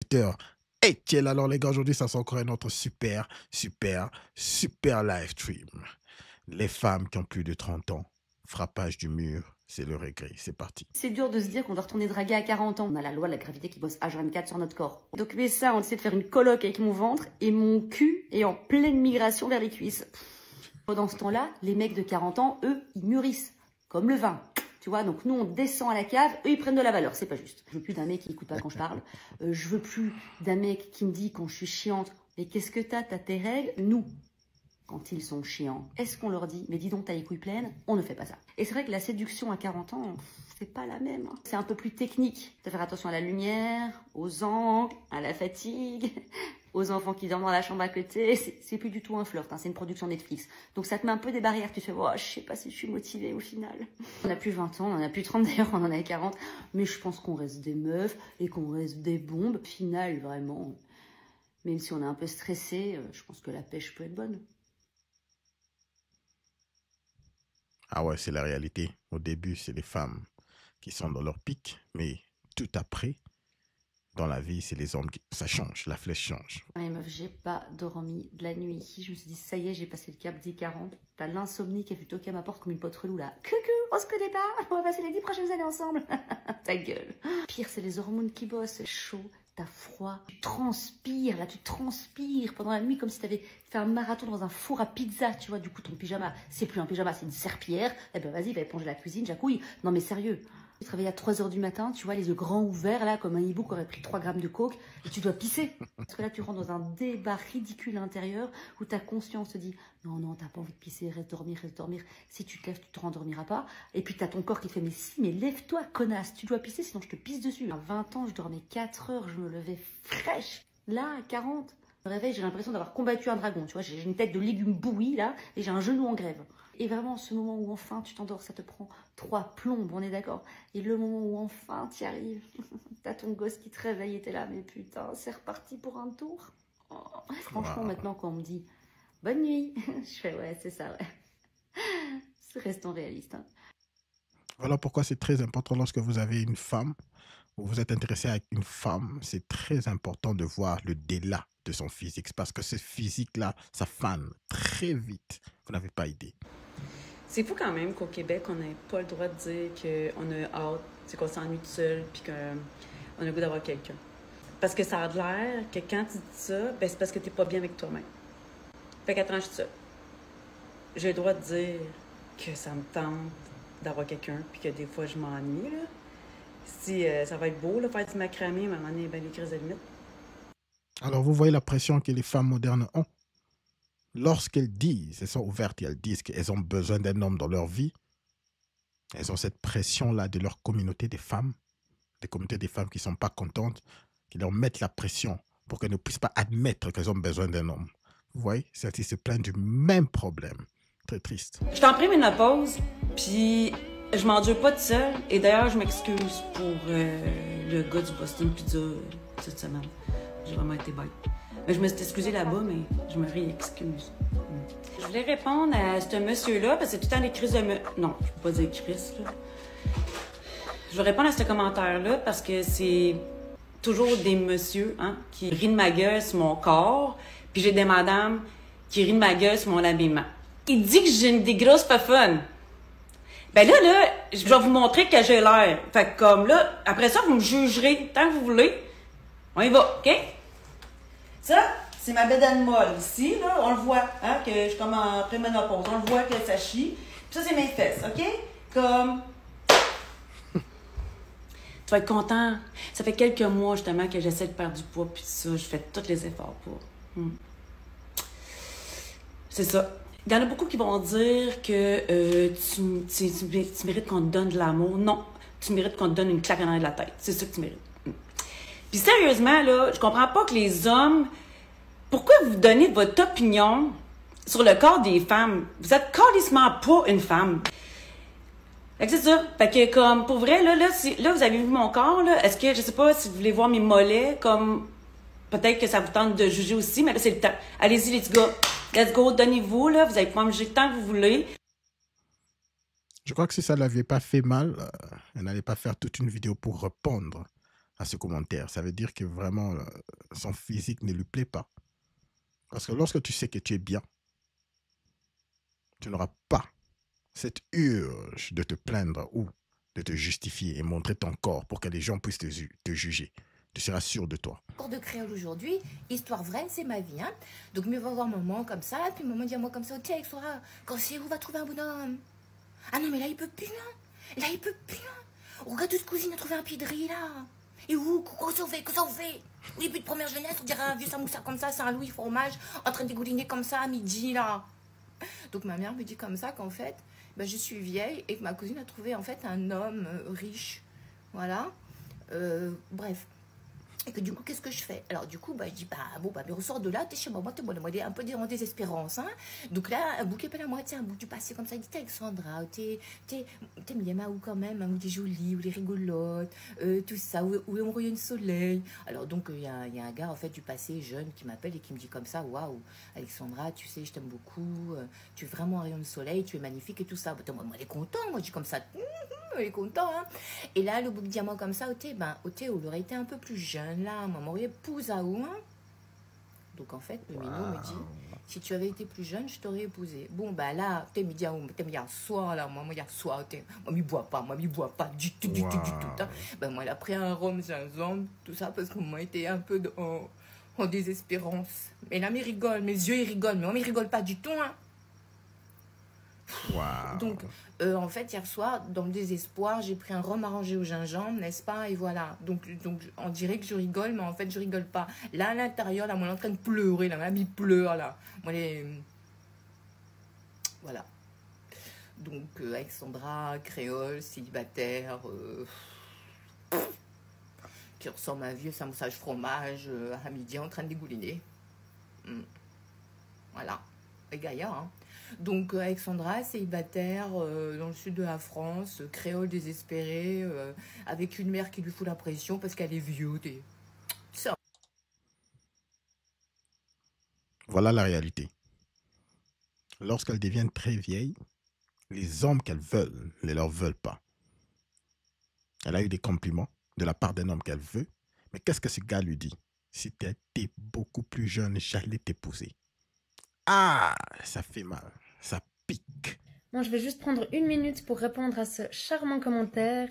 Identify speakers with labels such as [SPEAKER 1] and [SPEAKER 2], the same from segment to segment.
[SPEAKER 1] auditeurs. Et tiens, alors les gars, aujourd'hui, ça sera encore un autre super live stream. Les femmes qui ont plus de 30 ans, frappage du mur, c'est le regret. C'est parti.
[SPEAKER 2] C'est dur de se dire qu'on doit retourner draguer à 40 ans. On a la loi de la gravité qui bosse H24 sur notre corps. Donc mais ça, on essaie de faire une coloc avec mon ventre et mon cul est en pleine migration vers les cuisses. Pendant ce temps-là, les mecs de 40 ans, eux, ils mûrissent. Comme le vin. Tu vois, donc nous, on descend à la cave, eux, ils prennent de la valeur. C'est pas juste. Je veux plus d'un mec qui écoute pas quand je parle. Je veux plus d'un mec qui me dit quand je suis chiante, mais qu'est-ce que t'as tes règles? Nous, quand ils sont chiants, est-ce qu'on leur dit, mais dis donc, t'as les couilles pleines? On ne fait pas ça. Et c'est vrai que la séduction à 40 ans, c'est pas la même. C'est un peu plus technique. De faire attention à la lumière, aux angles, à la fatigue, aux enfants qui dorment dans la chambre à côté. C'est plus du tout un flirt, hein, c'est une production Netflix. Donc ça te met un peu des barrières. Tu te fais, oh, je sais pas si je suis motivée au final. On n'a plus 20 ans, on en a plus 30 d'ailleurs, on en a 40. Mais je pense qu'on reste des meufs et qu'on reste des bombes. Au final, vraiment, même si on est un peu stressé, je pense que la pêche peut être bonne.
[SPEAKER 1] Ah ouais, c'est la réalité. Au début, c'est les femmes qui sont dans leur pic, mais tout après, dans la vie, c'est les hommes qui... Ça change, la flèche change.
[SPEAKER 2] Allez meuf, j'ai pas dormi de la nuit. Je me suis dit, ça y est, j'ai passé le cap des 40. T'as l'insomnie qui a fait toquer à ma porte comme une pote relou là. Coucou, on se connaît pas, on va passer les 10 prochaines années ensemble. Ta gueule. Pire, c'est les hormones qui bossent, c'est chaud. T'as froid, tu transpires, là tu transpires pendant la nuit comme si t'avais fait un marathon dans un four à pizza, tu vois, du coup ton pyjama, c'est plus un pyjama, c'est une serpillière, eh ben vas-y, va éponger la cuisine, jacouille, non mais sérieux. Tu travailles à 3 h du matin, tu vois, les yeux grands ouverts, là, comme un hibou qui aurait pris 3 grammes de coke, et tu dois pisser. Parce que là, tu rentres dans un débat ridicule intérieur où ta conscience te dit « Non, non, t'as pas envie de pisser, reste dormir, reste dormir. Si tu te lèves, tu te rendormiras pas. » Et puis t'as ton corps qui te fait « Mais si, mais lève-toi, connasse, tu dois pisser, sinon je te pisse dessus. » À 20 ans, je dormais 4 heures, je me levais fraîche. Là, à 40, je me réveille, j'ai l'impression d'avoir combattu un dragon, tu vois, j'ai une tête de légumes bouillis, là, et j'ai un genou en grève. Et vraiment, ce moment où enfin tu t'endors, ça te prend 3 plombes, on est d'accord. Et le moment où enfin tu y arrives, t'as ton gosse qui te réveille et t'es là, mais putain, c'est reparti pour un tour. Oh. Franchement, maintenant, quand on me dit bonne nuit, je fais ouais, c'est ça, ouais. Restons réalistes. Hein.
[SPEAKER 1] Voilà pourquoi c'est très important lorsque vous avez une femme, ou vous êtes intéressé à une femme, c'est très important de voir le delà de son physique. Parce que ce physique-là, ça fane très vite. Vous n'avez pas idée.
[SPEAKER 3] C'est fou quand même qu'au Québec, on n'ait pas le droit de dire qu'on a hâte, qu'on s'ennuie tout seul, puis qu'on a le goût d'avoir quelqu'un. Parce que ça a l'air que quand tu dis ça, ben c'est parce que t'es pas bien avec toi-même. Fait qu'à tranche ça. J'ai le droit de dire que ça me tente d'avoir quelqu'un, puis que des fois je m'ennuie, là. Si ça va être beau, là, faire du macramé, mais à un moment donné, ben, les crises de limite.
[SPEAKER 1] Alors, vous voyez la pression que les femmes modernes ont. Lorsqu'elles disent, elles sont ouvertes et elles disent qu'elles ont besoin d'un homme dans leur vie, elles ont cette pression-là de leur communauté des femmes, des communautés des femmes qui ne sont pas contentes, qui leur mettent la pression pour qu'elles ne puissent pas admettre qu'elles ont besoin d'un homme. Vous voyez, celles-ci se plaignent du même problème. Très triste.
[SPEAKER 3] Je t'en prie, ménopause, puis je m'endure pas de seule. Et d'ailleurs, je m'excuse pour le gars du Boston Pizza cette semaine. J'ai vraiment été bête. Mais je me suis excusée là-bas, mais je me réexcuse. Je voulais répondre à ce monsieur-là, parce que c'est tout le temps des crises de... Non, je peux pas dire Chris, là. Je vais répondre à ce commentaire-là parce que c'est toujours des messieurs hein, qui rient de ma gueule sur mon corps, puis j'ai des madames qui rient de ma gueule sur mon habillement. Il dit que j'ai des grosses pas fun. Ben là, je vais vous montrer que j'ai l'air. Fait que comme là, après ça, vous me jugerez tant que vous voulez. On y va, OK? Ça, c'est ma bédaine molle. Ici, là, on le voit, hein, que je suis comme en préménopause. On le voit que ça chie. Puis ça, c'est mes fesses, OK? Comme... Tu vas être content. Ça fait quelques mois, justement, que j'essaie de perdre du poids, puis ça, je fais tous les efforts pour. C'est ça. Il y en a beaucoup qui vont dire que tu mérites qu'on te donne de l'amour. Non, tu mérites qu'on te donne une claque en arrière de la tête. C'est ça que tu mérites. Puis sérieusement, là, je comprends pas que les hommes... Pourquoi vous donnez votre opinion sur le corps des femmes? Vous êtes calissement pas une femme. Fait que c'est ça. Fait que comme, pour vrai, là, vous avez vu mon corps, là. Est-ce que, je sais pas, si vous voulez voir mes mollets, comme... Peut-être que ça vous tente de juger aussi, mais là, c'est le temps. Allez-y, les petits gars. Let's go, donnez-vous, là. Vous allez pouvoir me juger tant que vous voulez.
[SPEAKER 1] Je crois que si ça ne l'avait pas fait mal, elle n'allait pas faire toute une vidéo pour répondre à ce commentaire. Ça veut dire que vraiment, son physique ne lui plaît pas. Parce que lorsque tu sais que tu es bien, tu n'auras pas cette urge de te plaindre ou de te justifier et montrer ton corps pour que les gens puissent te juger. Tu seras sûr de toi.
[SPEAKER 4] Cours de créole aujourd'hui, histoire vraie, c'est ma vie. Hein? Donc, mieux va voir maman comme ça, puis maman dit à moi comme ça, tiens, Alexandra, quand c'est où va trouver un bonhomme? Ah non, mais là, il peut plus, hein? Là, il peut plus, hein? Regarde, toute cousine a trouvé un pied de riz, là. Et où? Qu'est-ce qu'on fait? Qu'est-ce qu'on fait? Au début de première jeunesse, on dirait un vieux samoussa comme ça, c'est un Louis fromage, en train de dégouliner comme ça à midi, là. Donc, ma mère me dit comme ça qu'en fait, ben, je suis vieille et que ma cousine a trouvé en fait un homme riche. Voilà. Bref. Et que du coup, qu'est-ce que je fais? Alors, du coup, bah, je dis, bah, bon, bah, mais ressort de là, t'es chez moi, t'es un peu en désespérance, hein. Donc là, un bouquet pas la moitié, un bout du passé comme ça, il dit, t'es Alexandra, t'es Miyama ou quand même, hein, ou t'es jolie, ou t'es rigolote, tout ça, où on rayonne le soleil. Alors, donc, il y a un gars, en fait, du passé, jeune, qui m'appelle et qui me dit comme ça, waouh, Alexandra, tu sais, je t'aime beaucoup, tu es vraiment un rayon de soleil, tu es magnifique et tout ça. Moi, elle est content, moi, je dis comme ça, elle est content, hein. Et là, le bouc diamant comme ça, on aurait été un peu plus jeune, là, moi, m'aurait épouse à où, hein. Donc, en fait, le minot me dit, si tu avais été plus jeune, je t'aurais épousé. Bon, bah là, t'es mis à soir, là, moi, il y a soir, moi, m'y bois pas, du tout, hein. Ben, moi, elle a pris un rhum, gingembre, tout ça, parce que moi, était un peu en désespérance. Mais là, m'y rigole, mes yeux, ils rigolent, mais moi, m'y rigole pas du tout, hein.
[SPEAKER 1] Wow.
[SPEAKER 4] Donc, en fait, hier soir, dans le désespoir, j'ai pris un rhum arrangé au gingembre, n'est-ce pas? Et voilà. Donc, on dirait que je rigole, mais en fait, je rigole pas. Là, à l'intérieur, là, moi, elle est en train de pleurer. Là, ma mamie pleure, là. Moi, voilà. Donc, Alexandra, créole, célibataire, qui ressemble à un vieux samoussage fromage à midi en train de dégouliner. Voilà. Et gaillard, hein. Donc, Alexandra, célibataire dans le sud de la France, créole désespérée, avec une mère qui lui fout la pression parce qu'elle est vieux. Ça.
[SPEAKER 1] Voilà la réalité. Lorsqu'elles deviennent très vieilles, les hommes qu'elles veulent ne leur veulent pas. Elle a eu des compliments de la part d'un homme qu'elle veut, mais qu'est-ce que ce gars lui dit? Si tu étais beaucoup plus jeune, j'allais t'épouser. Ah, ça fait mal, ça pique.
[SPEAKER 5] Bon, je vais juste prendre 1 minute pour répondre à ce charmant commentaire.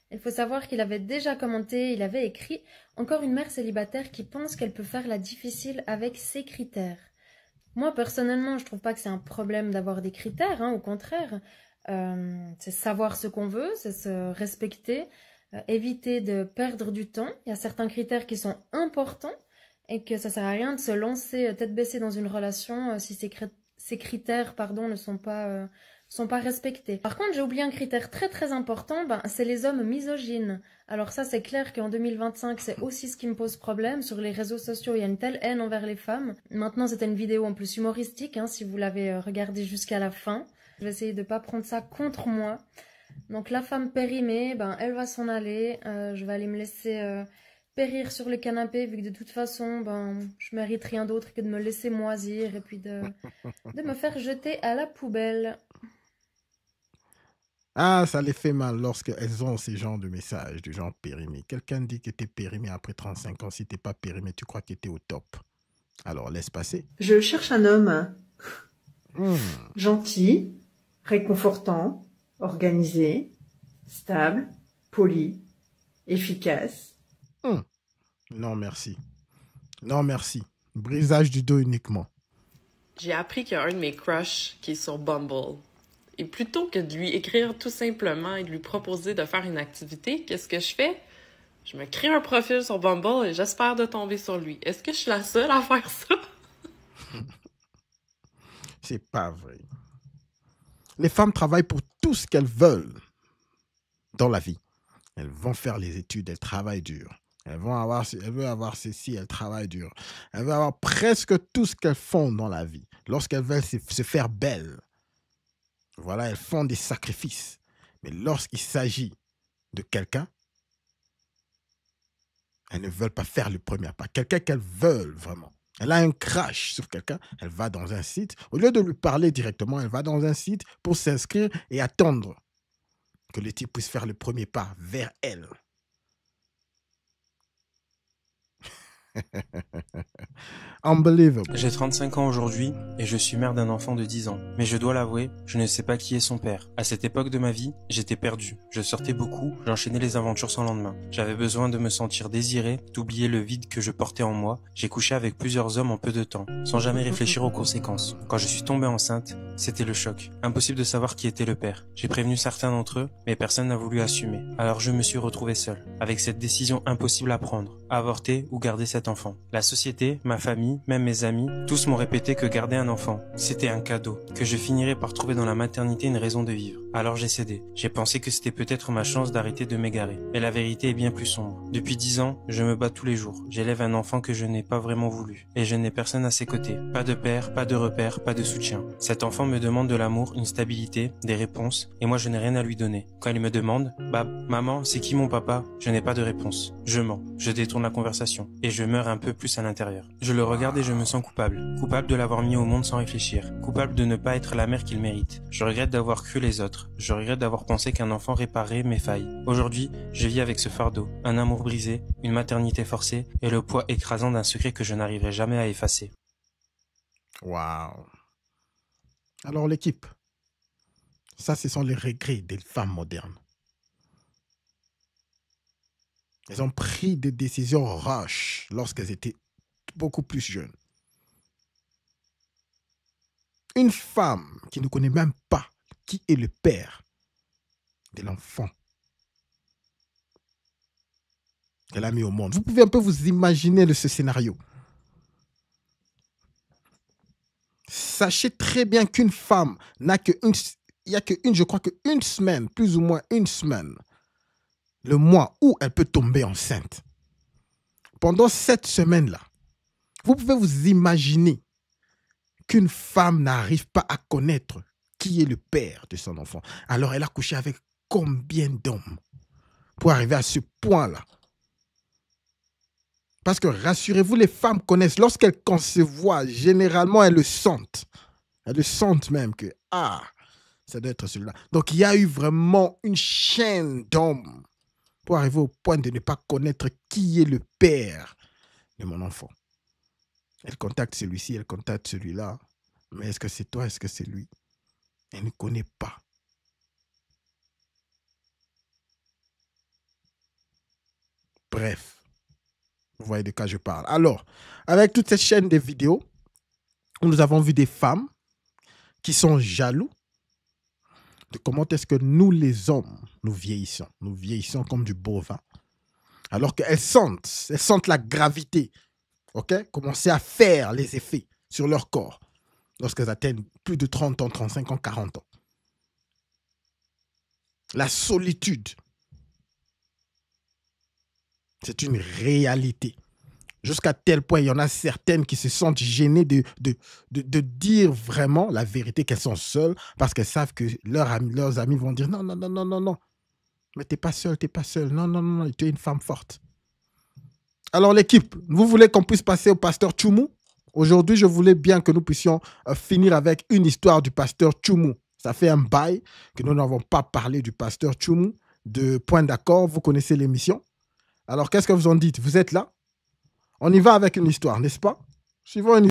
[SPEAKER 5] Il faut savoir qu'il avait déjà commenté, il avait écrit « Encore une mère célibataire qui pense qu'elle peut faire la difficile avec ses critères. » Moi, personnellement, je trouve pas que c'est un problème d'avoir des critères, hein, au contraire. C'est savoir ce qu'on veut, c'est se respecter, éviter de perdre du temps. Il y a certains critères qui sont importants et que ça sert à rien de se lancer tête baissée dans une relation si ces critères ne sont pas respectés. Par contre, j'ai oublié un critère très très important, c'est les hommes misogynes. Alors ça, c'est clair qu'en 2025, c'est aussi ce qui me pose problème. Sur les réseaux sociaux, il y a une telle haine envers les femmes. Maintenant, c'était une vidéo en plus humoristique, hein, si vous l'avez regardée jusqu'à la fin. Je vais essayer de ne pas prendre ça contre moi. Donc la femme périmée, elle va s'en aller. Je vais aller me laisser périr sur le canapé, vu que de toute façon, je mérite rien d'autre que de me laisser moisir et puis de me faire jeter à la poubelle.
[SPEAKER 1] Ah, ça les fait mal lorsqu'elles ont ces genres de messages, du genre périmé. Quelqu'un dit que tu es périmé après 35 ans. Si tu n'es pas périmé, tu crois que tu es au top. Alors, laisse passer.
[SPEAKER 6] Je cherche un homme gentil, réconfortant, organisé, stable, poli, efficace.
[SPEAKER 1] Non, merci. Non, merci. Brisage du dos uniquement.
[SPEAKER 7] J'ai appris qu'il y a un de mes crushs qui est sur Bumble. Et plutôt que de lui écrire tout simplement et de lui proposer de faire une activité, qu'est-ce que je fais? Je me crée un profil sur Bumble et j'espère de tomber sur lui. Est-ce que je suis la seule à faire ça?
[SPEAKER 1] C'est pas vrai. Les femmes travaillent pour tout ce qu'elles veulent dans la vie. Elles vont faire les études, elles travaillent dur. Elle veut avoir ceci, elles travaillent dur. Elle veut avoir presque tout ce qu'elles font dans la vie. Lorsqu'elles veulent se faire belles, voilà, elles font des sacrifices. Mais lorsqu'il s'agit de quelqu'un, elles ne veulent pas faire le premier pas. Quelqu'un qu'elles veulent vraiment. Elle a un crash sur quelqu'un, elle va dans un site. Au lieu de lui parler directement, elle va dans un site pour s'inscrire et attendre. que le type puisse faire le premier pas vers elle. Unbelievable.
[SPEAKER 8] J'ai 35 ans aujourd'hui et je suis mère d'un enfant de 10 ans. Mais je dois l'avouer, je ne sais pas qui est son père. À cette époque de ma vie, j'étais perdu. Je sortais beaucoup, j'enchaînais les aventures sans lendemain. J'avais besoin de me sentir désiré, d'oublier le vide que je portais en moi. J'ai couché avec plusieurs hommes en peu de temps, sans jamais réfléchir aux conséquences. Quand je suis tombée enceinte, c'était le choc. Impossible de savoir qui était le père. J'ai prévenu certains d'entre eux, mais personne n'a voulu assumer. Alors je me suis retrouvé seul, avec cette décision impossible à prendre. Avorter ou garder cet enfant. La société, ma famille, même mes amis, tous m'ont répété que garder un enfant, c'était un cadeau, que je finirais par trouver dans la maternité une raison de vivre. Alors j'ai cédé. J'ai pensé que c'était peut-être ma chance d'arrêter de m'égarer. Mais la vérité est bien plus sombre. Depuis 10 ans, je me bats tous les jours. J'élève un enfant que je n'ai pas vraiment voulu. Et je n'ai personne à ses côtés. Pas de père, pas de repère, pas de soutien. Cet enfant me demande de l'amour, une stabilité, des réponses, et moi je n'ai rien à lui donner. Quand il me demande, maman, c'est qui mon papa? Je n'ai pas de réponse. Je mens. Je détourne la conversation. Et je meurs un peu plus à l'intérieur. Je le regarde et je me sens coupable. Coupable de l'avoir mis au monde sans réfléchir. Coupable de ne pas être la mère qu'il mérite. Je regrette d'avoir cru les autres. Je regrette d'avoir pensé qu'un enfant réparait mes failles. Aujourd'hui, je vis avec ce fardeau. Un amour brisé, une maternité forcée et le poids écrasant d'un secret que je n'arriverai jamais à effacer.
[SPEAKER 1] Waouh. Alors l'équipe, ça ce sont les regrets des femmes modernes. Elles ont pris des décisions rash lorsqu'elles étaient beaucoup plus jeunes. Une femme qui ne connaît même pas qui est le père de l'enfant qu'elle a mis au monde. Vous pouvez un peu vous imaginer ce scénario. Sachez très bien qu'une femme n'a je crois qu'une semaine, plus ou moins une semaine, le mois où elle peut tomber enceinte. Pendant cette semaine-là, vous pouvez vous imaginer qu'une femme n'arrive pas à connaître qui est le père de son enfant. Alors elle a couché avec combien d'hommes pour arriver à ce point-là? Parce que rassurez-vous, les femmes connaissent, lorsqu'elles concevoient, généralement elles le sentent. Elles le sentent même que, ça doit être celui-là. Donc il y a eu vraiment une chaîne d'hommes pour arriver au point de ne pas connaître qui est le père de mon enfant. Elle contacte celui-ci, elle contacte celui-là. Mais est-ce que c'est toi, est-ce que c'est lui? Elle ne connaît pas. Bref, vous voyez de quoi je parle. Alors, avec toute cette chaîne de vidéos, nous avons vu des femmes qui sont jaloux de comment est-ce que nous, les hommes, nous vieillissons. Nous vieillissons comme du bovin. Alors qu'elles sentent la gravité. Ok? Commencer à faire les effets sur leur corps lorsqu'elles atteignent plus de 30 ans, 35 ans, 40 ans. La solitude, c'est une réalité. Jusqu'à tel point, il y en a certaines qui se sentent gênées de dire vraiment la vérité, qu'elles sont seules, parce qu'elles savent que leurs amis vont dire non, non, non, non, non, non. Mais t'es pas seule, t'es pas seule. Non, non, non, tu es une femme forte. Alors l'équipe, vous voulez qu'on puisse passer au pasteur Tchoumou? Aujourd'hui, je voulais bien que nous puissions finir avec une histoire du pasteur Tchoumou. Ça fait un bail que nous n'avons pas parlé du pasteur Tchoumou, de Point d'accord, vous connaissez l'émission. Alors qu'est-ce que vous en dites? Vous êtes là? On y va avec une histoire, n'est-ce pas? Suivons une